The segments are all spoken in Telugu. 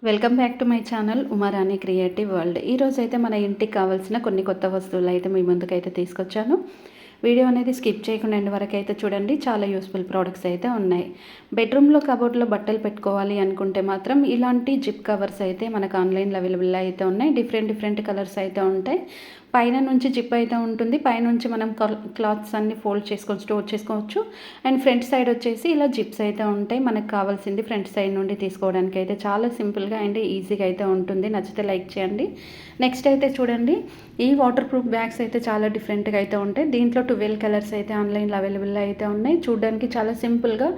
Welcome back to my channel Uma Rani creative world. ఈరోజు అయితే మన ఇంటికి కావాల్సిన కొన్ని కొత్త వస్తువులు అయితే మీ ముందుకైతే తీసుకొచ్చాను. వీడియో అనేది స్కిప్ చేయకుండా ఎండ్ వరకు అయితే చూడండి. చాలా యూస్ఫుల్ ప్రోడక్ట్స్ అయితే ఉన్నాయి. బెడ్రూమ్లో కబోర్డ్లో బట్టలు పెట్టుకోవాలి అనుకుంటే మాత్రం ఇలాంటి జిప్ కవర్స్ అయితే మనకు ఆన్లైన్లో అవైలబుల్ అయితే ఉన్నాయి. డిఫరెంట్ కలర్స్ అయితే ఉంటాయి. పైన నుంచి జిప్ అయితే ఉంటుంది. పైనుంచి మనం క్లాత్స్ అన్ని ఫోల్డ్ చేసుకొని స్టోర్ చేసుకోవచ్చు. అండ్ ఫ్రంట్ సైడ్ వచ్చేసి ఇలా జిప్స్ అయితే ఉంటాయి. మనకు కావాల్సింది ఫ్రంట్ సైడ్ నుండి తీసుకోవడానికి అయితే చాలా సింపుల్గా అండ్ ఈజీగా అయితే ఉంటుంది. నచ్చితే లైక్ చేయండి. నెక్స్ట్ అయితే చూడండి, ఈ వాటర్ ప్రూఫ్ బ్యాగ్స్ అయితే చాలా డిఫరెంట్గా అయితే ఉంటాయి. దీంట్లో 12 కలర్స్ అయితే ఆన్లైన్లో అవైలబుల్ అయితే ఉన్నాయి. చూడడానికి చాలా సింపుల్గా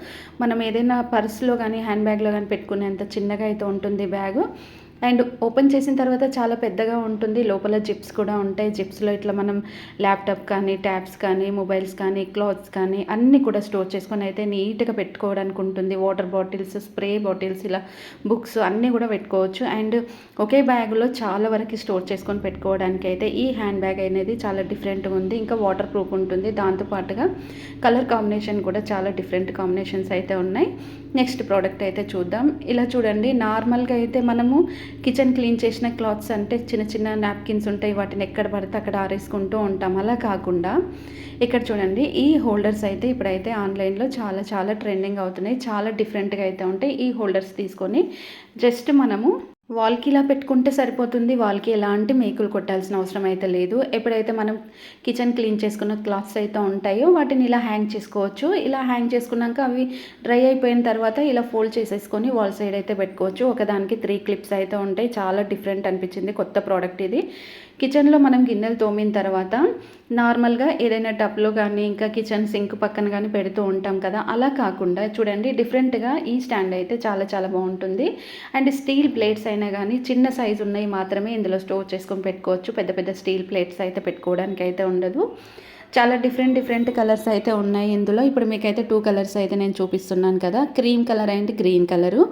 మనం ఏదైనా పర్స్లో కానీ హ్యాండ్ బ్యాగ్లో కానీ పెట్టుకునేంత చిన్నగా అయితే ఉంటుంది బ్యాగు. అండ్ ఓపెన్ చేసిన తర్వాత చాలా పెద్దగా ఉంటుంది. లోపల జిప్స్ కూడా ఉంటాయి. జిప్స్లో ఇట్లా మనం ల్యాప్టాప్ కానీ, ట్యాబ్స్ కానీ, మొబైల్స్ కానీ, క్లాత్స్ కానీ అన్నీ కూడా స్టోర్ చేసుకొని అయితే నీట్గా పెట్టుకోవడానికి ఉంటుంది. వాటర్ బాటిల్స్, స్ప్రే బాటిల్స్, ఇలా బుక్స్ అన్నీ కూడా పెట్టుకోవచ్చు. అండ్ ఒకే బ్యాగ్లో చాలా వరకు స్టోర్ చేసుకొని పెట్టుకోవడానికి అయితే ఈ హ్యాండ్ బ్యాగ్ అనేది చాలా డిఫరెంట్గా ఉంది. ఇంకా వాటర్ ప్రూఫ్ ఉంటుంది. దాంతోపాటుగా కలర్ కాంబినేషన్ కూడా చాలా డిఫరెంట్ కాంబినేషన్స్ అయితే ఉన్నాయి. నెక్స్ట్ ప్రోడక్ట్ అయితే చూద్దాం. ఇలా చూడండి, నార్మల్గా అయితే మనము కిచెన్ క్లీన్ చేసిన క్లాత్స్ అంటే చిన్న నాప్కిన్స్ ఉంటాయి. వాటిని ఎక్కడ పడితే అక్కడ ఆరేసుకుంటూ ఉంటాం. అలా కాకుండా ఇక్కడ చూడండి, ఈ హోల్డర్స్ అయితే ఇప్పుడైతే ఆన్లైన్లో చాలా ట్రెండింగ్ అవుతున్నాయి. చాలా డిఫరెంట్గా అయితే ఉంటాయి. ఈ హోల్డర్స్ తీసుకొని జస్ట్ మనము వాల్కి ఇలా పెట్టుకుంటే సరిపోతుంది. వాల్కి ఎలాంటి మేకులు కొట్టాల్సిన అవసరం అయితే లేదు. ఎప్పుడైతే మనం కిచెన్ క్లీన్ చేసుకున్న క్లాత్స్ అయితే ఉంటాయో వాటిని ఇలా హ్యాంగ్ చేసుకోవచ్చు. ఇలా హ్యాంగ్ చేసుకున్నాక అవి డ్రై అయిపోయిన తర్వాత ఇలా ఫోల్డ్ చేసేసుకొని వాల్ సైడ్ అయితే పెట్టుకోవచ్చు. ఒకదానికి 3 క్లిప్స్ అయితే ఉంటాయి. చాలా డిఫరెంట్ అనిపించింది. కొత్త ప్రోడక్ట్ ఇది. కిచెన్లో మనం గిన్నెలు తోమిన తర్వాత నార్మల్గా ఏదైనా టబ్లో కానీ ఇంకా కిచెన్ సింక్ పక్కన కానీ పెడుతూ ఉంటాం కదా, అలా కాకుండా చూడండి డిఫరెంట్గా ఈ స్టాండ్ అయితే చాలా బాగుంటుంది. అండ్ స్టీల్ ప్లేట్స్ అయినా కానీ చిన్న సైజు ఉన్నాయి మాత్రమే ఇందులో స్టోర్ చేసుకొని పెట్టుకోవచ్చు. పెద్ద స్టీల్ ప్లేట్స్ అయితే పెట్టుకోవడానికి అయితే ఉండదు. చాలా డిఫరెంట్ కలర్స్ అయితే ఉన్నాయి ఇందులో. ఇప్పుడు మీకైతే 2 కలర్స్ అయితే నేను చూపిస్తున్నాను కదా, cream colour and green colour.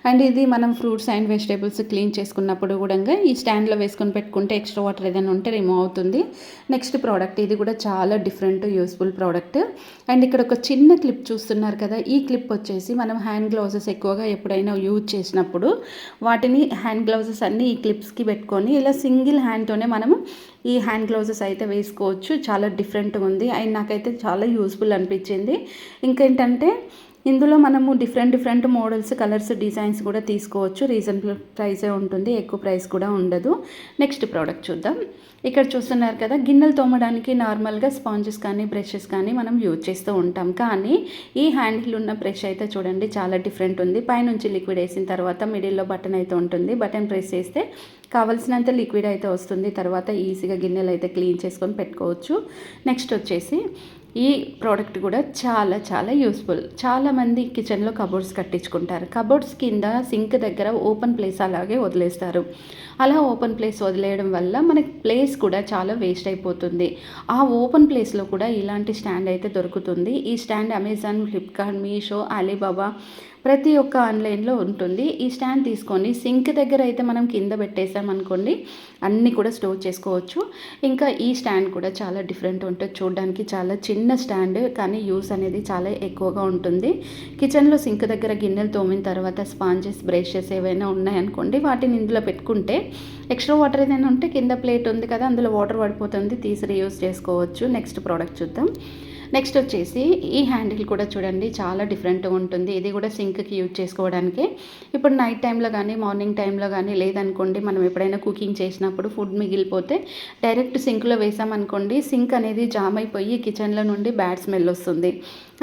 And ఇది మనం ఫ్రూట్స్ అండ్ వెజిటేబుల్స్ క్లీన్ చేసుకున్నప్పుడు కూడా ఈ స్టాండ్లో వేసుకొని పెట్టుకుంటే ఎక్స్ట్రా వాటర్ ఏదైనా ఉంటే రిమూవ్ అవుతుంది. నెక్స్ట్ ప్రోడక్ట్ ఇది కూడా చాలా డిఫరెంట్ యూస్ఫుల్ ప్రోడక్ట్. అండ్ ఇక్కడ ఒక చిన్న క్లిప్ చూస్తున్నారు కదా, ఈ క్లిప్ వచ్చేసి మనం హ్యాండ్ గ్లౌజెస్ ఎక్కువగా ఎప్పుడైనా యూజ్ చేసినప్పుడు వాటిని హ్యాండ్ గ్లౌజెస్ అన్నీ ఈ క్లిప్స్కి పెట్టుకొని ఇలా సింగిల్ హ్యాండ్తోనే మనము ఈ హ్యాండ్ గ్లౌజెస్ అయితే వేసుకోవచ్చు. చాలా డిఫరెంట్గా ఉంది. అండ్ నాకైతే చాలా యూస్ఫుల్ అనిపించింది. ఇంకేంటంటే ఇందులో మనము డిఫరెంట్ మోడల్స్, కలర్స్, డిజైన్స్ కూడా తీసుకోవచ్చు. రీజనబుల్ ప్రైసే ఉంటుంది. ఎక్కువ ప్రైస్ కూడా ఉండదు. నెక్స్ట్ ప్రోడక్ట్ చూద్దాం. ఇక్కడ చూస్తున్నారు కదా, గిన్నెలు తోమడానికి నార్మల్గా స్పాంజెస్ కానీ బ్రషెస్ కానీ మనం యూజ్ చేస్తూ ఉంటాం. కానీ ఈ హ్యాండిల్ ఉన్న బ్రష్ అయితే చూడండి చాలా డిఫరెంట్ ఉంది. పైనుంచి లిక్విడ్ వేసిన తర్వాత మిడిల్లో బటన్ అయితే ఉంటుంది. బటన్ ప్రెస్ చేస్తే కావాల్సినంత లిక్విడ్ అయితే వస్తుంది. తర్వాత ఈజీగా గిన్నెలు అయితే క్లీన్ చేసుకొని పెట్టుకోవచ్చు. నెక్స్ట్ వచ్చేసి ఈ ప్రోడక్ట్ కూడా చాలా యూస్ఫుల్. చాలామంది కిచెన్లో కబోర్డ్స్ కట్టించుకుంటారు. కబోర్డ్స్ కింద సింక్ దగ్గర ఓపెన్ ప్లేస్ అలాగే వదిలేస్తారు. అలా ఓపెన్ ప్లేస్ వదిలేయడం వల్ల మనకి ప్లేస్ కూడా చాలా వేస్ట్ అయిపోతుంది. ఆ ఓపెన్ ప్లేస్లో కూడా ఇలాంటి స్టాండ్ అయితే దొరుకుతుంది. ఈ stand Amazon, Flipkart, Meesho, Alibaba ప్రతి ఒక్క ఆన్లైన్లో ఉంటుంది. ఈ స్టాండ్ తీసుకొని సింక్ దగ్గర అయితే మనం కింద పెట్టేసామనుకోండి, అన్నీ కూడా స్టోర్ చేసుకోవచ్చు. ఇంకా ఈ స్టాండ్ కూడా చాలా డిఫరెంట్ ఉంటుంది. చూడడానికి చాలా చిన్న స్టాండ్, కానీ యూస్ అనేది చాలా ఎక్కువగా ఉంటుంది. కిచెన్లో సింక్ దగ్గర గిన్నెలు తోమిన తర్వాత స్పాంజెస్, బ్రషెస్ ఏవైనా ఉన్నాయనుకోండి, వాటిని ఇందులో పెట్టుకుంటే ఎక్స్ట్రా వాటర్ ఏదైనా ఉంటే కింద ప్లేట్ ఉంది కదా, అందులో వాటర్ పడిపోతుంది, తీసి రీయూస్ చేసుకోవచ్చు. నెక్స్ట్ ప్రోడక్ట్ చూద్దాం. నెక్స్ట్ వచ్చేసి ఈ హ్యాండిల్ కూడా చూడండి చాలా డిఫరెంట్గా ఉంటుంది. ఇది కూడా సింక్కి యూజ్ చేసుకోవడానికి. ఇప్పుడు నైట్ టైంలో కానీ, మార్నింగ్ టైంలో కానీ, లేదనుకోండి మనం ఎప్పుడైనా కుకింగ్ చేసినప్పుడు ఫుడ్ మిగిలిపోతే డైరెక్ట్ సింక్లో వేసామనుకోండి, సింక్ అనేది జామ్ అయిపోయి కిచెన్లో నుండి బ్యాడ్ స్మెల్ వస్తుంది.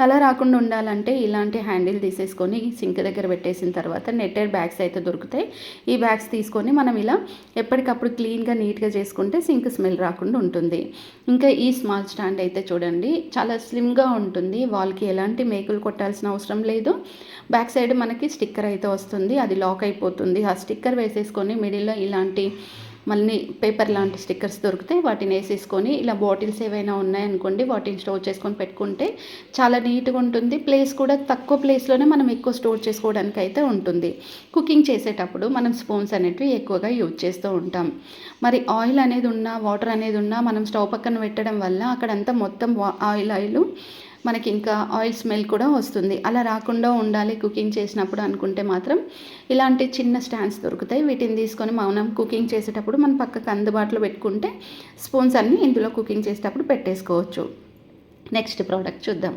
అలా రాకుండా ఉండాలంటే ఇలాంటి హ్యాండిల్ తీసేసుకొని సింక్ దగ్గర పెట్టేసిన తర్వాత నెట్టెడ్ బ్యాగ్స్ అయితే దొరుకుతాయి. ఈ బ్యాగ్స్ తీసుకొని మనం ఇలా ఎప్పటికప్పుడు క్లీన్గా నీట్గా చేసుకుంటే సింక్ స్మెల్ రాకుండా ఉంటుంది. ఇంకా ఈ స్మాల్ స్టాండ్ అయితే చూడండి చాలా స్లిమ్గా ఉంటుంది. వాల్కి ఎలాంటి మేకులు కొట్టాల్సిన అవసరం లేదు. బ్యాక్ సైడ్ మనకి స్టిక్కర్ అయితే వస్తుంది. అది లాక్ అయిపోతుంది. ఆ స్టిక్కర్ వేసేసుకొని మిడిల్లో ఇలాంటి మళ్ళీ పేపర్ లాంటి స్టిక్కర్స్ దొరికితే వాటిని వేసేసుకొని ఇలా బాటిల్స్ ఏవైనా ఉన్నాయనుకోండి, వాటిని స్టోర్ చేసుకొని పెట్టుకుంటే చాలా నీట్గా ఉంటుంది. ప్లేస్ కూడా తక్కువ ప్లేస్లోనే మనం ఎక్కువ స్టోర్ చేసుకోవడానికి అయితే ఉంటుంది. కుకింగ్ చేసేటప్పుడు మనం స్పూన్స్ అనేటివి ఎక్కువగా యూజ్ చేస్తూ ఉంటాం. మరి ఆయిల్ అనేది ఉన్నా, వాటర్ అనేది ఉన్నా మనం స్టవ్ పక్కన పెట్టడం వల్ల అక్కడంతా మొత్తం ఆయిల్ మనకి ఇంకా ఆయిల్ స్మెల్ కూడా వస్తుంది. అలా రాకుండా ఉండాలి కుకింగ్ చేసినప్పుడు అనుకుంటే మాత్రం ఇలాంటి చిన్న స్టాండ్స్ దొరుకుతాయి. వీటిని తీసుకొని మనం కుకింగ్ చేసేటప్పుడు మన పక్కకు అందుబాటులో పెట్టుకుంటే స్పూన్స్ అన్నీ ఇందులో కుకింగ్ చేసేటప్పుడు పెట్టేసుకోవచ్చు. నెక్స్ట్ ప్రోడక్ట్ చూద్దాం.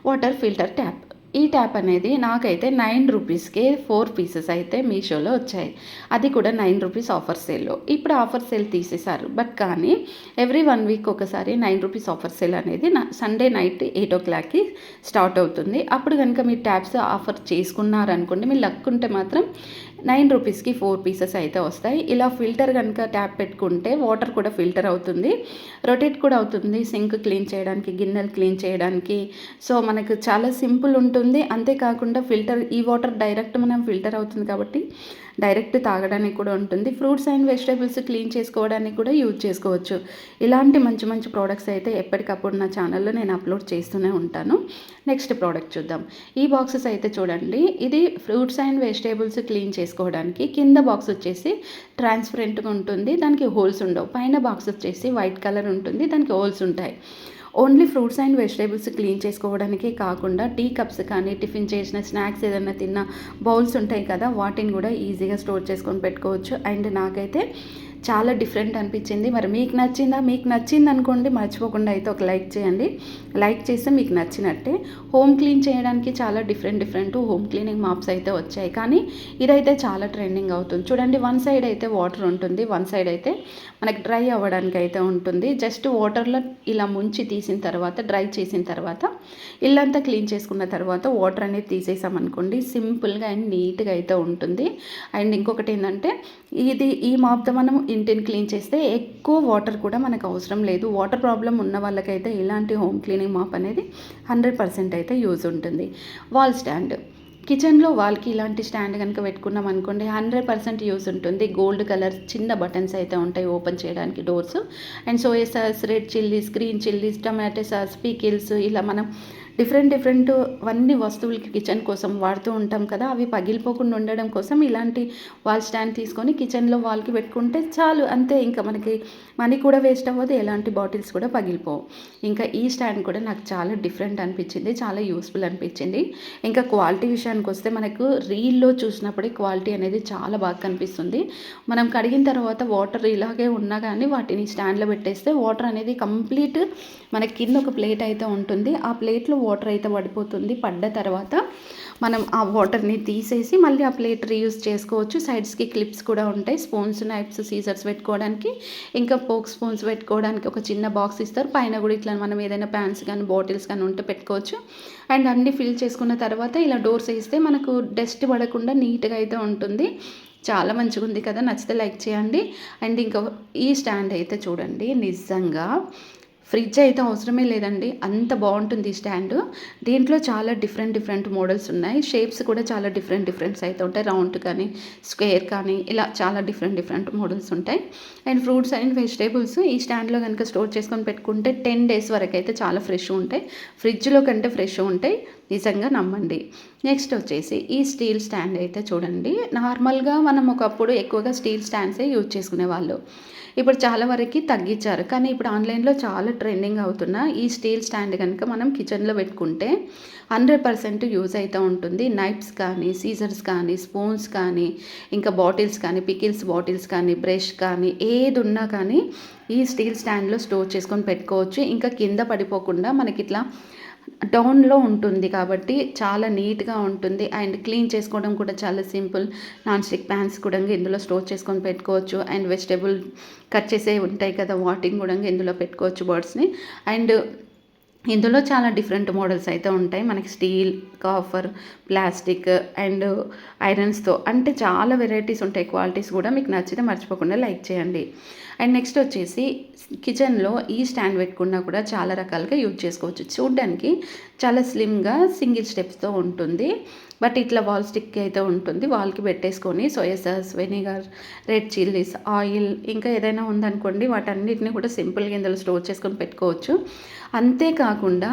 Water filter tap. ఈ ట్యాప్ అనేది నాకైతే 9 రూపీస్కే 4 పీసెస్ అయితే మీషోలో వచ్చాయి. అది కూడా 9 రూపీస్ ఆఫర్ సేల్లో. ఇప్పుడు ఆఫర్ సేల్ తీసేశారు. బట్ కానీ ఎవ్రీ 1 వీక్ ఒకసారి 9 రూపీస్ ఆఫర్ సేల్ అనేది సండే నైట్ 8 o'clockకి స్టార్ట్ అవుతుంది. అప్పుడు కనుక మీరు ట్యాప్స్ ఆఫర్ చేసుకున్నారనుకోండి, మీరు లక్ ఉంటే మాత్రం 9 రూపీస్కి 4 పీసెస్ అయితే వస్తాయి. ఇలా ఫిల్టర్ కనుక ట్యాప్ పెట్టుకుంటే వాటర్ కూడా ఫిల్టర్ అవుతుంది, రొటేట్ కూడా అవుతుంది, సింక్ క్లీన్ చేయడానికి, గిన్నెలు క్లీన్ చేయడానికి. సో మనకు చాలా సింపుల్ ఉంటుంది. అంతేకాకుండా ఈ వాటర్ డైరెక్ట్ మనం ఫిల్టర్ అవుతుంది కాబట్టి డైరెక్ట్ తాగడానికి కూడా ఉంటుంది. ఫ్రూట్స్ అండ్ వెజిటేబుల్స్ క్లీన్ చేసుకోవడానికి కూడా యూజ్ చేసుకోవచ్చు. ఇలాంటి మంచి మంచి ప్రోడక్ట్స్ అయితే ఎప్పటికప్పుడు నా ఛానల్లో నేను అప్లోడ్ చేస్తూనే ఉంటాను. నెక్స్ట్ ప్రోడక్ట్ చూద్దాం. ఈ బాక్సెస్ అయితే చూడండి, ఇది ఫ్రూట్స్ అండ్ వెజిటేబుల్స్ క్లీన్ చేసుకోవడానికి. కింద బాక్స్ వచ్చేసి ట్రాన్స్పరెంట్గా ఉంటుంది, దానికి హోల్స్ ఉండవు. పైన బాక్స్ వచ్చేసి వైట్ కలర్ ఉంటుంది, దానికి హోల్స్ ఉంటాయి. Only fruits and vegetables clean చేసుకోవడానికే కాకుండా టీ కప్స్ కానీ, టిఫిన్ చేసిన స్నాక్స్ ఏదైనా తిన్న బౌల్స్ ఉంటాయి కదా, వాటిని కూడా ఈజీగా స్టోర్ చేసుకొని పెట్టుకోవచ్చు. అండ్ నాకైతే చాలా డిఫరెంట్ అనిపించింది. మరి మీకు నచ్చిందా? మీకు నచ్చింది అనుకోండి, మర్చిపోకుండా అయితే ఒక లైక్ చేయండి. లైక్ చేస్తే మీకు నచ్చినట్టే. హోమ్ క్లీన్ చేయడానికి చాలా డిఫరెంట్ హోమ్ క్లీనింగ్ మాప్స్ అయితే వచ్చాయి, కానీ ఇదైతే చాలా ట్రెండింగ్ అవుతుంది. చూడండి, వన్ సైడ్ అయితే వాటర్ ఉంటుంది, వన్ సైడ్ అయితే మనకి డ్రై అవ్వడానికి అయితే ఉంటుంది. జస్ట్ వాటర్లో ఇలా ముంచి తీసిన తర్వాత, డ్రై చేసిన తర్వాత, ఇల్లంతా క్లీన్ చేసుకున్న తర్వాత వాటర్ అనేది తీసేసామనుకోండి, సింపుల్గా అండ్ నీట్గా అయితే ఉంటుంది. అండ్ ఇంకొకటి ఏంటంటే, ఈ మాప్తో మనం ఇంటిని క్లీన్ చేస్తే ఎక్కువ వాటర్ కూడా మనకు అవసరం లేదు. వాటర్ ప్రాబ్లం ఉన్న వాళ్ళకైతే ఇలాంటి హోమ్ క్లీనింగ్ మాప్ అనేది 100% అయితే యూజ్ ఉంటుంది. Wall stand. కిచెన్లో వాల్కి ఇలాంటి స్టాండ్ కనుక పెట్టుకున్నాం అనుకోండి, 100% యూజ్ ఉంటుంది. గోల్డ్ కలర్ చిన్న బటన్స్ అయితే ఉంటాయి ఓపెన్ చేయడానికి, doors. And soya sauce, red chillies, green chillies, tomato sauce, pickles, ఇలా మనం డిఫరెంట్ అన్ని వస్తువులకి కిచెన్ కోసం వాడుతూ ఉంటాం కదా, అవి పగిలిపోకుండా ఉండడం కోసం ఇలాంటి వాల్ స్టాండ్ తీసుకొని కిచెన్లో వాల్కి పెట్టుకుంటే చాలు, అంతే. ఇంకా మనకి మనీ కూడా వేస్ట్ అవ్వదు, ఎలాంటి బాటిల్స్ కూడా పగిలిపోవు. ఇంకా ఈ స్టాండ్ కూడా నాకు చాలా డిఫరెంట్ అనిపించింది, చాలా యూస్ఫుల్ అనిపించింది. ఇంకా క్వాలిటీ విషయానికి వస్తే మనకు రీల్లో చూసినప్పుడే క్వాలిటీ అనేది చాలా బాగా కనిపిస్తుంది. మనం కడిగిన తర్వాత వాటర్ ఇలాగే ఉన్నా కానీ వాటిని స్టాండ్లో పెట్టేస్తే వాటర్ అనేది కంప్లీట్ మనకి కింద ఒక ప్లేట్ అయితే ఉంటుంది, ఆ ప్లేట్లో వాటర్ అయితే పడిపోతుంది. పడ్డ తర్వాత మనం ఆ వాటర్ని తీసేసి మళ్ళీ ఆ ప్లేట్ రీయూజ్ చేసుకోవచ్చు. సైడ్స్కి క్లిప్స్ కూడా ఉంటాయి, స్పూన్స్, నైఫ్స్, సీజర్స్ పెట్టుకోవడానికి, ఇంకా పోక్ స్పూన్స్ పెట్టుకోవడానికి ఒక చిన్న బాక్స్ ఇస్తారు. పైన కూడా ఇట్లా మనం ఏదైనా ప్యాన్స్ కానీ బాటిల్స్ కానీ ఉంటే పెట్టుకోవచ్చు. అండ్ అన్నీ ఫిల్ చేసుకున్న తర్వాత ఇలా డోర్స్ వేస్తే మనకు డస్ట్ పడకుండా నీట్గా అయితే ఉంటుంది. చాలా మంచిగా ఉంది కదా, నచ్చితే లైక్ చేయండి. అండ్ ఇంకా ఈ స్టాండ్ అయితే చూడండి, నిజంగా ఫ్రిడ్జ్ అయితే అవసరమే లేదండి, అంత బాగుంటుంది ఈ స్టాండ్. దీంట్లో చాలా డిఫరెంట్ మోడల్స్ ఉన్నాయి. షేప్స్ కూడా చాలా డిఫరెంట్స్ అయితే ఉంటాయి, రౌండ్ కానీ, స్క్వేర్ కానీ, ఇలా చాలా డిఫరెంట్ మోడల్స్ ఉంటాయి. అండ్ ఫ్రూట్స్ అండ్ వెజిటేబుల్స్ ఈ స్టాండ్లో కనుక స్టోర్ చేసుకొని పెట్టుకుంటే 10 days వరకు అయితే చాలా ఫ్రెష్ ఉంటాయి, ఫ్రిడ్జ్లో కంటే ఫ్రెష్ ఉంటాయి, నిజంగా నమ్మండి. నెక్స్ట్ వచ్చేసి ఈ స్టీల్ స్టాండ్ అయితే చూడండి, నార్మల్గా మనం ఒకప్పుడు ఎక్కువగా స్టీల్ స్టాండ్సే యూజ్ చేసుకునేవాళ్ళు, ఇప్పుడు చాలా వరకు తగ్గించారు. కానీ ఇప్పుడు ఆన్లైన్లో చాలా ట్రెండింగ్ అవుతున్న ఈ స్టీల్ స్టాండ్ కనుక మనం కిచెన్లో పెట్టుకుంటే 100% యూజ్ అయితే ఉంటుంది. నైఫ్స్ కానీ, సీజర్స్ కానీ, స్పూన్స్ కానీ, ఇంకా బాటిల్స్ కానీ, పికిల్స్ బాటిల్స్ కానీ, బ్రష్ కానీ, ఏది ఉన్నా కానీ ఈ స్టీల్ స్టాండ్లో స్టోర్ చేసుకొని పెట్టుకోవచ్చు. ఇంకా కింద పడిపోకుండా మనకి ఇట్లా డౌన్లో ఉంటుంది కాబట్టి చాలా నీట్గా ఉంటుంది. అండ్ క్లీన్ చేసుకోవడం కూడా చాలా సింపుల్. నాన్ స్టిక్ ప్యాన్స్ కూడా ఇందులో స్టోర్ చేసుకొని పెట్టుకోవచ్చు. అండ్ వెజిటేబుల్ కట్ చేసే ఉంటాయి కదా, వాటిని కూడా ఇందులో పెట్టుకోవచ్చు, బర్డ్స్ని. అండ్ ఇందులో చాలా డిఫరెంట్ మోడల్స్ అయితే ఉంటాయి మనకి, స్టీల్, కాపర్, ప్లాస్టిక్ అండ్ ఐరన్స్తో, అంటే చాలా వెరైటీస్ ఉంటాయి. క్వాలిటీస్ కూడా మీకు నచ్చితే మర్చిపోకుండా లైక్ చేయండి. అండ్ నెక్స్ట్ వచ్చేసి కిచెన్లో ఈ స్టాండ్ పెట్టుకున్నా కూడా చాలా రకాలుగా యూజ్ చేసుకోవచ్చు. చూడ్డానికి చాలా స్లిమ్గా సింగిల్ స్టెప్స్తో ఉంటుంది, బట్ ఇట్లా వాల్ స్టిక్ అయితే ఉంటుంది. వాల్కి పెట్టేసుకొని soya sauce, vinegar, red chillies, oil, ఇంకా ఏదైనా ఉందనుకోండి వాటన్నిటిని కూడా సింపుల్గా ఇందులో స్టోర్ చేసుకొని పెట్టుకోవచ్చు. అంతేకాకుండా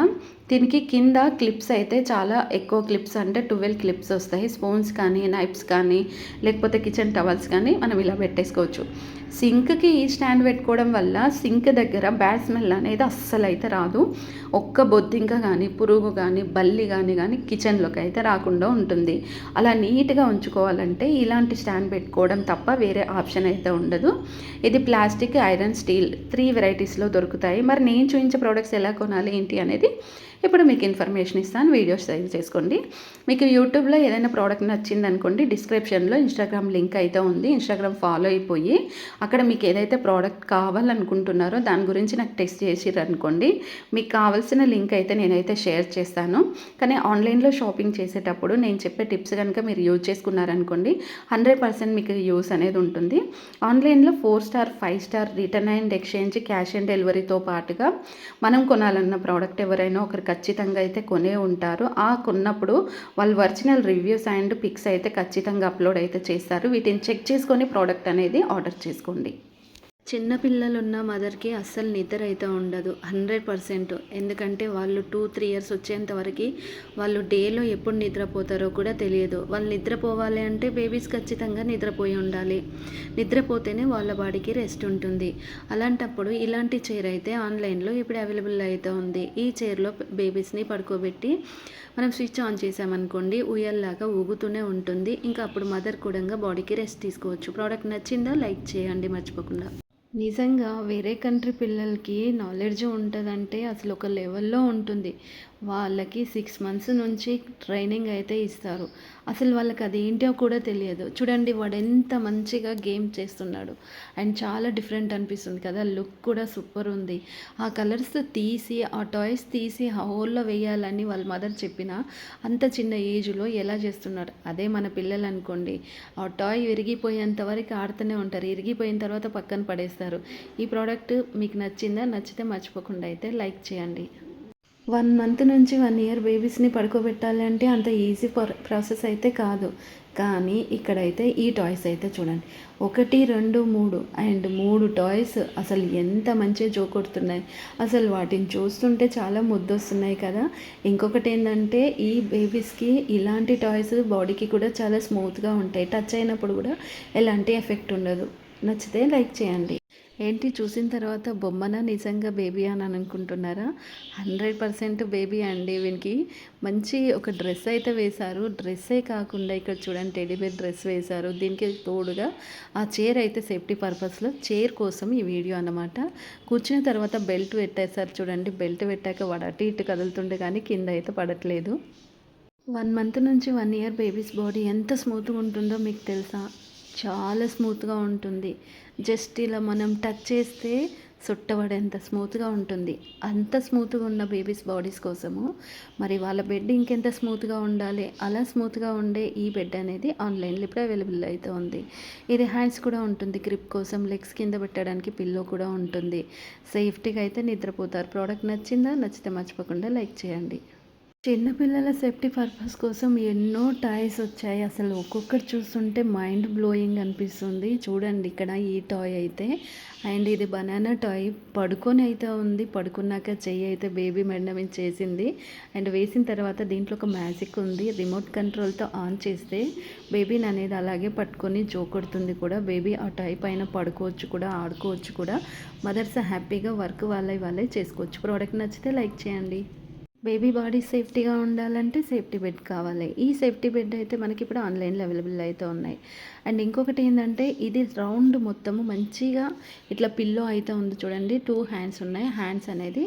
దీనికి కింద క్లిప్స్ అయితే చాలా ఎక్కువ క్లిప్స్, అంటే 12 క్లిప్స్ వస్తాయి. స్పూన్స్ కానీ, నైఫ్స్ కానీ, లేకపోతే కిచెన్ టవల్స్ కానీ మనం ఇలా పెట్టేసుకోవచ్చు. సింక్కి ఈ స్టాండ్ పెట్టుకోవడం వల్ల సింక్ దగ్గర బ్యాడ్ స్మెల్ అనేది అస్సలు అయితే రాదు. ఒక్క బొద్దింక కానీ, పురుగు కానీ, బల్లి కానీ కిచెన్లోకి అయితే రాకుండా ఉంటుంది. అలా నీట్గా ఉంచుకోవాలంటే ఇలాంటి స్టాండ్ పెట్టుకోవడం తప్ప వేరే ఆప్షన్ అయితే ఉండదు. ఇది ప్లాస్టిక్, ఐరన్, స్టీల్ 3 వెరైటీస్లో దొరుకుతాయి. మరి నేను చూపించే ప్రోడక్ట్స్ ఎలా కొనాలి ఏంటి అనేది ఇప్పుడు మీకు ఇన్ఫర్మేషన్ ఇస్తాను. వీడియోస్ సేవ్ చేసుకోండి. మీకు యూట్యూబ్లో ఏదైనా ప్రోడక్ట్ నచ్చింది అనుకోండి, డిస్క్రిప్షన్లో ఇన్స్టాగ్రామ్ లింక్ అయితే ఉంది. ఇన్స్టాగ్రామ్ ఫాలో అయిపోయి అక్కడ మీకు ఏదైతే ప్రోడక్ట్ కావాలనుకుంటున్నారో దాని గురించి నాకు టెక్స్ట్ చేసిరనుకోండి, మీకు కావాల్సిన లింక్ అయితే నేనైతే షేర్ చేస్తాను. కానీ ఆన్లైన్లో షాపింగ్ చేసేటప్పుడు నేను చెప్పే టిప్స్ కనుక మీరు యూజ్ చేసుకున్నారనుకోండి 100% మీకు యూస్ అనేది ఉంటుంది. ఆన్లైన్లో 4 star 5 star return and exchange, cash on డెలివరీతో పాటుగా మనం కొనాలన్న ప్రోడక్ట్ ఎవరైనా ఒకరు ఖచ్చితంగా అయితే కొనే ఉంటారు. ఆ కొన్నప్పుడు వాళ్ళు ఒరిజినల్ రివ్యూస్ అండ్ పిక్స్ అయితే ఖచ్చితంగా అప్లోడ్ అయితే చేస్తారు. వీటిని చెక్ చేసుకొని ప్రోడక్ట్ అనేది ఆర్డర్ చేసుకోండి. చిన్న పిల్లలున్న మదర్కి అస్సలు నిద్ర అయితే ఉండదు 100%. ఎందుకంటే వాళ్ళు 2-3 ఇయర్స్ వచ్చేంత వరకు వాళ్ళు డేలో ఎప్పుడు నిద్రపోతారో కూడా తెలియదు. వాళ్ళు నిద్రపోవాలి అంటే బేబీస్ ఖచ్చితంగా నిద్రపోయి ఉండాలి. నిద్రపోతేనే వాళ్ళ బాడీకి రెస్ట్ ఉంటుంది. అలాంటప్పుడు ఇలాంటి చైర్ అయితే ఆన్లైన్లో ఇప్పుడు అవైలబుల్ అయితే ఉంది. ఈ చైర్లో బేబీస్ని పడుకోబెట్టి మనం స్విచ్ ఆన్ చేసామనుకోండి ఉయ్యల్లాగా ఊగుతూనే ఉంటుంది. ఇంకా అప్పుడు మదర్ కూడా బాడీకి రెస్ట్ తీసుకోవచ్చు. ప్రోడక్ట్ నచ్చిందా? లైక్ చేయండి మర్చిపోకుండా. నిజంగా వేరే కంట్రీ పిల్లలకి నాలెడ్జ్ ఉంటుందంటే అసలు ఒక లెవెల్లో ఉంటుంది. వాళ్ళకి 6 మంత్స్ నుంచి ట్రైనింగ్ అయితే ఇస్తారు. అసలు వాళ్ళకి అదేంటో కూడా తెలియదు. చూడండి వాడు ఎంత మంచిగా గేమ్ చేస్తున్నాడు. అండ్ చాలా డిఫరెంట్ అనిపిస్తుంది కదా, లుక్ కూడా సూపర్ ఉంది. ఆ కలర్స్ తీసి ఆ టాయ్స్ తీసి హోల్లో వేయాలని వాళ్ళ మదర్ చెప్పిన అంత చిన్న ఏజ్లో ఎలా చేస్తున్నారు. అదే మన పిల్లలు అనుకోండి, ఆ టాయ్ విరిగిపోయేంత వరకు ఆడుతూనే ఉంటారు. విరిగిపోయిన తర్వాత పక్కన పడేస్తారు. ఈ ప్రోడక్ట్ మీకు నచ్చిందా? నచ్చితే మర్చిపోకుండా అయితే లైక్ చేయండి. 1 మంత్ నుంచి 1 ఇయర్ బేబీస్ని పడుకోబెట్టాలి అంటే అంత ఈజీ ప్రాసెస్ అయితే కాదు. కానీ ఇక్కడైతే ఈ టాయ్స్ అయితే చూడండి, 1, 2, 3 అండ్ 3 టాయ్స్ అసలు ఎంత మంచిగా జోకొడుతున్నాయి. అసలు వాటిని చూస్తుంటే చాలా ముద్దొస్తున్నాయి కదా. ఇంకొకటి ఏంటంటే ఈ బేబీస్కి ఇలాంటి టాయ్స్ బాడీకి కూడా చాలా స్మూత్గా ఉంటాయి. టచ్ అయినప్పుడు కూడా ఎలాంటి ఎఫెక్ట్ ఉండదు. నచ్చితే లైక్ చేయండి. ఏంటి చూసిన తర్వాత బొమ్మన నిజంగా బేబీ అని అనుకుంటున్నారా? 100% బేబీ అండి. వీనికి మంచి ఒక డ్రెస్ అయితే వేశారు. డ్రెస్సే కాకుండా ఇక్కడ చూడండి టెడ్డీబేర్ డ్రెస్ వేశారు. దీనికి తోడుగా ఆ చైర్ అయితే సేఫ్టీ పర్పస్లో చైర్ కోసం ఈ వీడియో అన్నమాట. కూర్చున్న తర్వాత బెల్ట్ పెట్టేశారు చూడండి. బెల్ట్ పెట్టాక వాడు అటు ఇటు కదులుతుండే కానీ కింద అయితే పడట్లేదు. 1 మంత్ నుంచి 1 ఇయర్ బేబీస్ బాడీ ఎంత స్మూత్గా ఉంటుందో మీకు తెలుసా? చాలా స్మూత్గా ఉంటుంది. జస్ట్ ఇలా మనం టచ్ చేస్తే సుట్టబడేంత స్మూత్గా ఉంటుంది. అంత స్మూత్గా ఉన్న బేబీస్ బాడీస్ కోసము మరి వాళ్ళ బెడ్ ఇంకెంత స్మూత్గా ఉండాలి. అలా స్మూత్గా ఉండే ఈ బెడ్ అనేది ఆన్లైన్లో ఇప్పుడు అవైలబుల్ అయితే ఉంది. ఇది హ్యాండ్స్ కూడా ఉంటుంది గ్రిప్ కోసం, లెగ్స్ కింద పెట్టడానికి పిల్లో కూడా ఉంటుంది. సేఫ్టీగా అయితే నిద్రపోతారు. ప్రోడక్ట్ నచ్చిందా? నచ్చితే మర్చిపోకుండా లైక్ చేయండి. చిన్నపిల్లల సేఫ్టీ పర్పస్ కోసం ఎన్నో టాయ్స్ వచ్చాయి. అసలు ఒక్కొక్కటి చూస్తుంటే మైండ్ బ్లోయింగ్ అనిపిస్తుంది. చూడండి ఇక్కడ ఈ టాయ్ అయితే, అండ్ ఇది బనానా టాయ్ పడుకొని అయితే ఉంది. పడుకున్నాక చెయ్యి అయితే బేబీ మెడ మీద చేసింది. అండ్ వేసిన తర్వాత దీంట్లో ఒక మ్యాజిక్ ఉంది. రిమోట్ కంట్రోల్తో ఆన్ చేస్తే బేబీని అనేది అలాగే పట్టుకొని జోకొడుతుంది కూడా. బేబీ ఆ టాయ్ పైన పడుకోవచ్చు కూడా, ఆడుకోవచ్చు కూడా. మదర్స్ హ్యాపీగా వర్క్ వాళ్ళే చేసుకోవచ్చు. ప్రోడక్ట్ నచ్చితే లైక్ చేయండి. బేబీ బాడీ సేఫ్టీగా ఉండాలంటే సేఫ్టీ బెడ్ కావాలి. ఈ సేఫ్టీ బెడ్ అయితే మనకి ఇప్పుడు ఆన్లైన్లో అవైలబుల్ అయితే ఉన్నాయి. అండ్ ఇంకొకటి ఏంటంటే ఇది రౌండ్ మొత్తము మంచిగా ఇట్లా పిల్లో అయితే ఉంది చూడండి. 2 హ్యాండ్స్ ఉన్నాయి. హ్యాండ్స్ అనేది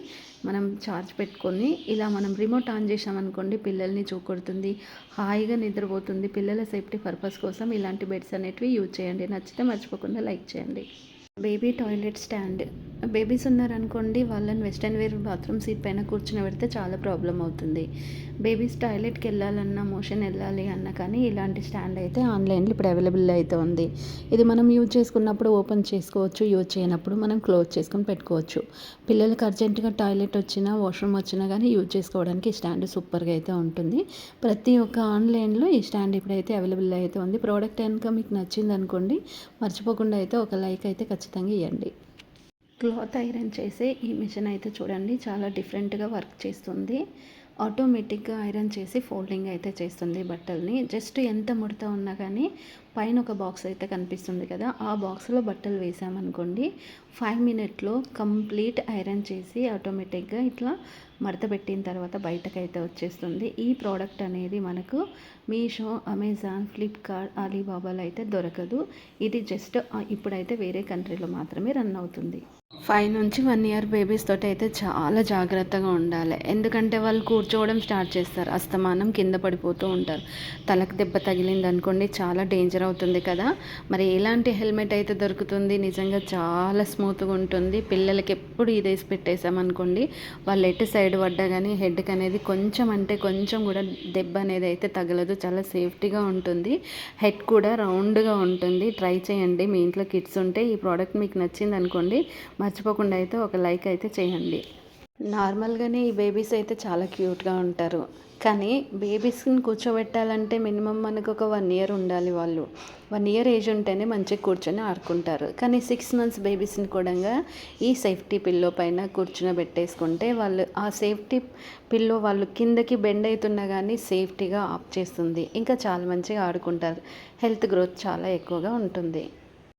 మనం చార్జ్ పెట్టుకొని ఇలా మనం రిమోట్ ఆన్ చేసామనుకోండి పిల్లల్ని చూకొడుతుంది, హాయిగా నిద్రపోతుంది. పిల్లల సేఫ్టీ పర్పస్ కోసం ఇలాంటి బెడ్స్ అనేటివి యూజ్ చేయండి. నచ్చితే మర్చిపోకుండా లైక్ చేయండి. Baby toilet stand. బేబీస్ ఉన్నారనుకోండి వాళ్ళని వెస్ట్రన్ వేర్ బాత్రూమ్ సీట్ పైన కూర్చుని పెడితే చాలా ప్రాబ్లం అవుతుంది. బేబీస్ టాయిలెట్కి వెళ్ళాలన్నా, మోషన్ వెళ్ళాలి అన్నా కానీ ఇలాంటి స్టాండ్ అయితే ఆన్లైన్లో ఇప్పుడు అవైలబుల్ అయితే ఉంది. ఇది మనం యూజ్ చేసుకున్నప్పుడు ఓపెన్ చేసుకోవచ్చు, యూజ్ చేయనప్పుడు మనం క్లోజ్ చేసుకొని పెట్టుకోవచ్చు. పిల్లలకి అర్జెంటుగా టాయిలెట్ వచ్చినా, వాష్రూమ్ వచ్చినా కానీ యూజ్ చేసుకోవడానికి ఈ స్టాండ్ సూపర్గా అయితే ఉంటుంది. ప్రతి ఒక్క ఆన్లైన్లో ఈ స్టాండ్ ఇప్పుడైతే అవైలబుల్ అయితే ఉంది. ప్రోడక్ట్ కనుక మీకు నచ్చింది అనుకోండి మర్చిపోకుండా అయితే ఒక లైక్ అయితే ఖచ్చితంగా ఇవ్వండి. క్లాత్ ఐరన్ చేసే ఈ మిషన్ అయితే చూడండి చాలా డిఫరెంట్గా వర్క్ చేస్తుంది. ఆటోమేటిక్గా ఐరన్ చేసి ఫోల్డింగ్ అయితే చేస్తుంది బట్టల్ని. జస్ట్ ఎంత ముడత ఉన్నా కానీ పైన ఒక బాక్స్ అయితే కనిపిస్తుంది కదా, ఆ బాక్స్లో బట్టలు వేసామనుకోండి 5 మినిట్లో కంప్లీట్ ఐరన్ చేసి ఆటోమేటిక్గా ఇట్లా మడత పెట్టిన తర్వాత బయటకైతే వచ్చేస్తుంది. ఈ ప్రోడక్ట్ అనేది మనకు మీషో, అమెజాన్, ఫ్లిప్కార్ట్, అలీబాబాలో అయితే దొరకదు. ఇది జస్ట్ ఇప్పుడైతే వేరే కంట్రీలో మాత్రమే రన్ అవుతుంది. 5 నుంచి 1 ఇయర్ బేబీస్ తోటి అయితే చాలా జాగ్రత్తగా ఉండాలి. ఎందుకంటే వాళ్ళు కూర్చోవడం స్టార్ట్ చేస్తారు, అస్తమానం కింద పడిపోతూ ఉంటారు. తలకు దెబ్బ తగిలింది అనుకోండి చాలా డేంజర్ అవుతుంది కదా. మరి ఎలాంటి హెల్మెట్ అయితే దొరుకుతుంది, నిజంగా చాలా స్మూత్గా ఉంటుంది. పిల్లలకి ఎప్పుడు ఇది వేసి పెట్టేసామనుకోండి, వాళ్ళు ఎటు సైడ్ పడ్డా కానీ హెడ్కి అనేది కొంచెం అంటే కొంచెం కూడా దెబ్బ అనేది అయితే తగలదు. చాలా సేఫ్టీగా ఉంటుంది. హెడ్ కూడా రౌండ్గా ఉంటుంది. ట్రై చేయండి, మీ ఇంట్లో కిడ్స్ ఉంటే ఈ ప్రోడక్ట్ మీకు నచ్చింది అనుకోండి, మర్చిపోకుండా అయితే ఒక లైక్ అయితే చేయండి. నార్మల్గానే ఈ బేబీస్ అయితే చాలా క్యూట్గా ఉంటారు, కానీ బేబీస్ని కూర్చోబెట్టాలంటే మినిమం మనకు ఒక 1 ఇయర్ ఉండాలి. వాళ్ళు 1 ఇయర్ ఏజ్ ఉంటేనే మంచిగా కూర్చొని ఆడుకుంటారు. కానీ 6 మంత్స్ బేబీస్ని కూడా ఈ సేఫ్టీ పిల్లో పైన కూర్చునబెట్టేసుకుంటే వాళ్ళు ఆ సేఫ్టీ పిల్లో వాళ్ళు కిందకి బెండ్ అవుతున్నా కానీ సేఫ్టీగా ఆఫ్ చేస్తుంది. ఇంకా చాలా మంచిగా ఆడుకుంటారు. హెల్త్ గ్రోత్ చాలా ఎక్కువగా ఉంటుంది.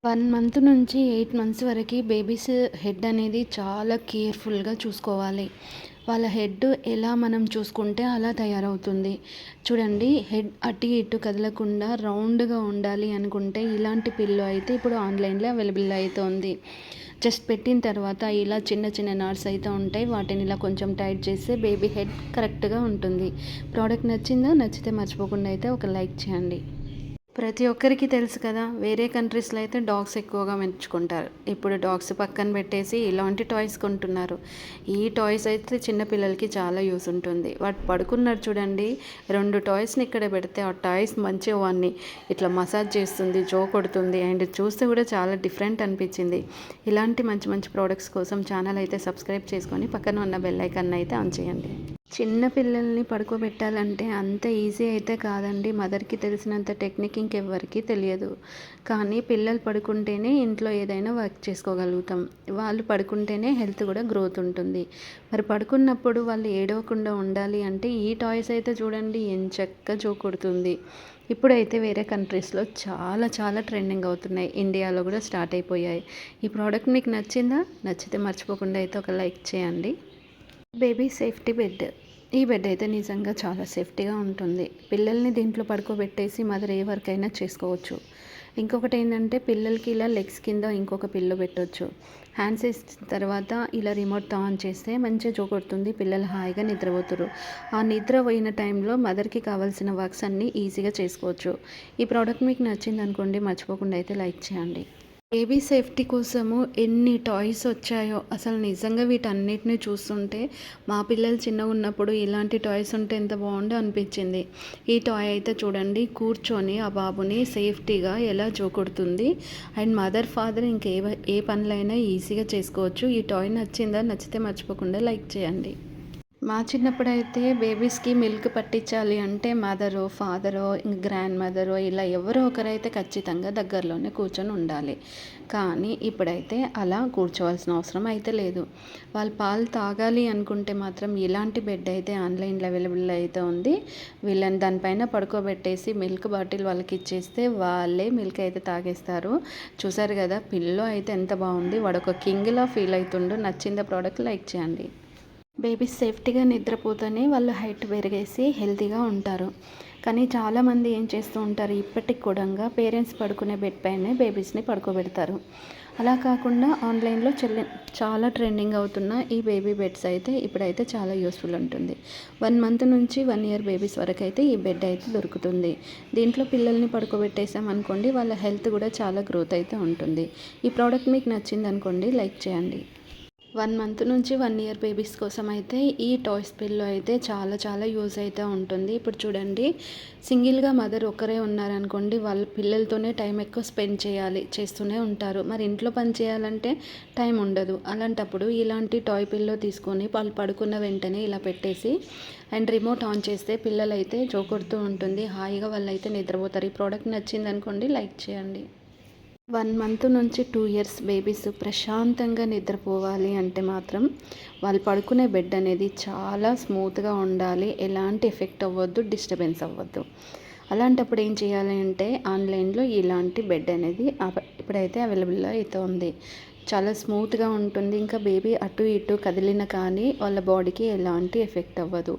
1 మంత్ నుంచి 8 మంత్స్ వరకు బేబీస్ హెడ్ అనేది చాలా కేర్ఫుల్గా చూసుకోవాలి. వాళ్ళ హెడ్ ఎలా మనం చూసుకుంటే అలా తయారవుతుంది. చూడండి, హెడ్ అటు ఇటు కదలకుండా రౌండ్గా ఉండాలి అనుకుంటే ఇలాంటి పిల్లో అయితే ఇప్పుడు ఆన్లైన్లో అవైలబుల్ అవుతుంది. జస్ట్ పెట్టిన తర్వాత ఇలా చిన్న చిన్న నాట్స్ అయితే ఉంటాయి, వాటిని ఇలా కొంచెం టైట్ చేస్తే బేబీ హెడ్ కరెక్ట్గా ఉంటుంది. ప్రోడక్ట్ నచ్చిందా? నచ్చితే మర్చిపోకుండా అయితే ఒక లైక్ చేయండి. ప్రతి ఒక్కరికి తెలుసు కదా, వేరే కంట్రీస్లో అయితే డాగ్స్ ఎక్కువగా మెచ్చుకుంటారు. ఇప్పుడు డాగ్స్ పక్కన పెట్టేసి ఇలాంటి టాయ్స్ కొంటున్నారు. ఈ టాయ్స్ అయితే చిన్నపిల్లలకి చాలా యూస్ ఉంటుంది. వాడు పడుకున్నారు చూడండి, 2 టాయ్స్ని ఇక్కడ పెడితే ఆ టాయ్స్ మంచిగా వాడిని ఇట్లా మసాజ్ చేస్తుంది, జో కొడుతుంది. అండ్ చూస్తే కూడా చాలా డిఫరెంట్ అనిపించింది. ఇలాంటి మంచి మంచి ప్రోడక్ట్స్ కోసం ఛానల్ అయితే సబ్స్క్రైబ్ చేసుకొని పక్కన ఉన్న బెల్ ఐకాన్ అయితే ఆన్ చేయండి. చిన్న పిల్లల్ని పడుకోబెట్టాలంటే అంత ఈజీ అయితే కాదండి. మదర్కి తెలిసినంత టెక్నిక్ ఇంకెవ్వరికి తెలియదు. కానీ పిల్లలు పడుకుంటేనే ఇంట్లో ఏదైనా వర్క్ చేసుకోగలుగుతాం. వాళ్ళు పడుకుంటేనే హెల్త్ కూడా గ్రోత్ ఉంటుంది. మరి పడుకున్నప్పుడు వాళ్ళు ఏడవకుండా ఉండాలి అంటే ఈ టాయ్స్ అయితే చూడండి ఎంచక్కా జో కొడుతుంది. ఇప్పుడైతే వేరే కంట్రీస్లో చాలా చాలా ట్రెండింగ్ అవుతున్నాయి. ఇండియాలో కూడా స్టార్ట్ అయిపోయాయి. ఈ ప్రోడక్ట్ మీకు నచ్చిందా? నచ్చితే మర్చిపోకుండా అయితే ఒక లైక్ చేయండి. Baby safety bed. ఈ బెడ్ అయితే నిజంగా చాలా సేఫ్టీగా ఉంటుంది. పిల్లల్ని దీంట్లో పడుకోబెట్టేసి మదర్ ఏ వర్క్ అయినా చేసుకోవచ్చు. ఇంకొకటి ఏంటంటే పిల్లలకి ఇలా లెగ్స్ కింద ఇంకొక పిల్లో పెట్టవచ్చు. హ్యాండ్స్ వేసిన తర్వాత ఇలా రిమోట్తో ఆన్ చేస్తే మంచిగా జోకొడుతుంది. పిల్లలు హాయిగా నిద్రపోతారు. ఆ నిద్రపోయిన టైంలో మదర్కి కావాల్సిన వర్క్స్ అన్నీ ఈజీగా చేసుకోవచ్చు. ఈ ప్రోడక్ట్ మీకు నచ్చింది అనుకోండి, మర్చిపోకుండా అయితే లైక్ చేయండి. బేబీ సేఫ్టీ కోసము ఎన్ని టాయ్స్ వచ్చాయో, అసలు నిజంగా వీటన్నిటిని చూస్తుంటే మా పిల్లలు చిన్నగా ఉన్నప్పుడు ఇలాంటి టాయ్స్ ఉంటే ఎంత బాగుండో అనిపించింది. ఈ టాయ్ అయితే చూడండి, కూర్చొని ఆ బాబుని సేఫ్టీగా ఎలా జోకొడుతుంది. అండ్ మదర్ ఫాదర్ ఏ పనులైనా ఈజీగా చేసుకోవచ్చు. ఈ టాయ్ నచ్చిందా? నచ్చితే మర్చిపోకుండా లైక్ చేయండి. మా చిన్నప్పుడైతే బేబీస్కి మిల్క్ పట్టించాలి అంటే మదరో, ఫాదరో, గ్రాండ్ మదరో ఇలా ఎవరో ఒకరైతే ఖచ్చితంగా దగ్గరలోనే కూర్చొని ఉండాలి. కానీ ఇప్పుడైతే అలా కూర్చోవలసిన అవసరం అయితే లేదు. వాళ్ళు పాలు తాగాలి అనుకుంటే మాత్రం ఇలాంటి బెడ్ అయితే ఆన్లైన్లో అవైలబుల్ అయితే ఉంది. వీళ్ళని దానిపైన పడుకోబెట్టేసి మిల్క్ బాటిల్ వాళ్ళకి ఇచ్చేస్తే వాళ్ళే మిల్క్ అయితే తాగేస్తారు. చూసారు కదా, పిల్లో అయితే ఎంత బాగుంది. వాడు ఒక కింగ్లా ఫీల్ అవుతుండు. నచ్చిందా ప్రోడక్ట్? లైక్ చేయండి. బేబీస్ సేఫ్టీగా నిద్రపోతేనే వాళ్ళు హైట్ పెరిగేసి హెల్తీగా ఉంటారు. కానీ చాలామంది ఏం చేస్తూ ఉంటారు, ఇప్పటికి కూడా పేరెంట్స్ పడుకునే బెడ్ పైనే బేబీస్ని పడుకోబెడతారు. అలా కాకుండా ఆన్లైన్లో చాలా ట్రెండింగ్ అవుతున్న ఈ బేబీ బెడ్స్ అయితే ఇప్పుడైతే చాలా యూస్ఫుల్ ఉంటుంది. 1 మంత్ నుంచి 1 ఇయర్ బేబీస్ వరకు అయితే ఈ బెడ్ అయితే దొరుకుతుంది. దీంట్లో పిల్లల్ని పడుకోబెట్టేసామనుకోండి, వాళ్ళ హెల్త్ కూడా చాలా గ్రోత్ అయితే ఉంటుంది. ఈ ప్రోడక్ట్ మీకు నచ్చింది అనుకోండి, లైక్ చేయండి. 1 మంత్ నుంచి 1 ఇయర్ బేబీస్ కోసం అయితే ఈ టాయ్స్ పిల్లో అయితే చాలా చాలా యూజ్ అయితే ఉంటుంది. ఇప్పుడు చూడండి, సింగిల్గా మదర్ ఒకరే ఉన్నారనుకోండి, వాళ్ళ పిల్లలతోనే టైం ఎక్కువ స్పెండ్ చేస్తూనే ఉంటారు. మరి ఇంట్లో పని చేయాలంటే టైం ఉండదు. అలాంటప్పుడు ఇలాంటి టాయ్ పిల్లో తీసుకొని వాళ్ళు పడుకున్న వెంటనే ఇలా పెట్టేసి అండ్ రిమోట్ ఆన్ చేస్తే పిల్లలైతే జోకొడుతూ ఉంటుంది. హాయిగా వాళ్ళైతే నిద్రపోతారు. ఈ ప్రోడక్ట్ నచ్చింది అనుకోండి, లైక్ చేయండి. 1 మంత్ నుంచి 2 ఇయర్స్ బేబీస్ ప్రశాంతంగా నిద్రపోవాలి అంటే మాత్రం వాళ్ళు పడుకునే బెడ్ అనేది చాలా స్మూత్గా ఉండాలి. ఎలాంటి ఎఫెక్ట్ అవ్వద్దు, డిస్టర్బెన్స్ అవ్వద్దు. అలాంటప్పుడు ఏం చేయాలి అంటే ఆన్లైన్లో ఇలాంటి బెడ్ అనేది ఇప్పుడైతే అవైలబుల్లో అయితే ఉంది. చాలా స్మూత్గా ఉంటుంది. ఇంకా బేబీ అటు ఇటు కదిలిన కానీ వాళ్ళ బాడీకి ఎలాంటి ఎఫెక్ట్ అవ్వదు.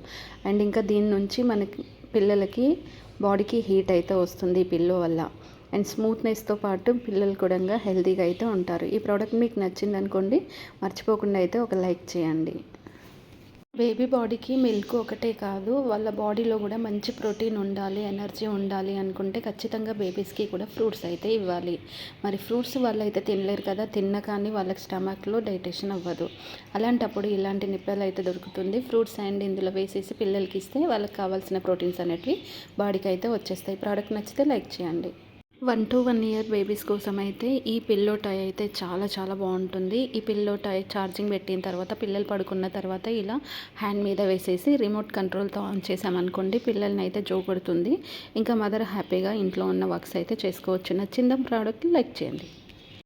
అండ్ ఇంకా దీని నుంచి మనకి పిల్లలకి బాడీకి హీట్ అయితే వస్తుంది ఈ పిల్లో వల్ల. అండ్ స్మూత్నెస్తో పాటు పిల్లలు కూడా హెల్తీగా అయితే ఉంటారు. ఈ ప్రోడక్ట్ మీకు నచ్చిందనుకోండి, మర్చిపోకుండా అయితే ఒక లైక్ చేయండి. బేబీ బాడీకి మిల్క్ ఒకటే కాదు, వాళ్ళ బాడీలో కూడా మంచి ప్రోటీన్ ఉండాలి, ఎనర్జీ ఉండాలి అనుకుంటే ఖచ్చితంగా బేబీస్కి కూడా ఫ్రూట్స్ అయితే ఇవ్వాలి. మరి ఫ్రూట్స్ వాళ్ళు అయితే తినలేరు కదా, తిన్న కానీ వాళ్ళకి స్టమక్లో డైజెషన్ అవ్వదు. అలాంటప్పుడు ఇలాంటి నిప్పలు అయితే దొరుకుతుంది. ఫ్రూట్స్ అండ్ ఇందులో వేసేసి పిల్లలకి ఇస్తే వాళ్ళకి కావాల్సిన ప్రోటీన్స్ అనేటివి బాడీకి అయితే వచ్చేస్తాయి. ప్రోడక్ట్ నచ్చితే లైక్ చేయండి. 1 to 1 ఇయర్ బేబీస్ కోసం అయితే ఈ పిల్లో టాయ్ అయితే చాలా చాలా బాగుంటుంది. ఈ పిల్లో టాయ్ ఛార్జింగ్ పెట్టిన తర్వాత పిల్లలు పడుకున్న తర్వాత ఇలా హ్యాండ్ మీద వేసేసి రిమోట్ కంట్రోల్తో ఆన్ చేసామనుకోండి, పిల్లల్ని అయితే జోకొడుతుంది. ఇంకా మదర్ హ్యాపీగా ఇంట్లో ఉన్న వర్క్స్ అయితే చేసుకోవచ్చు. నచ్చిందా ప్రోడక్ట్ లైక్ చేయండి.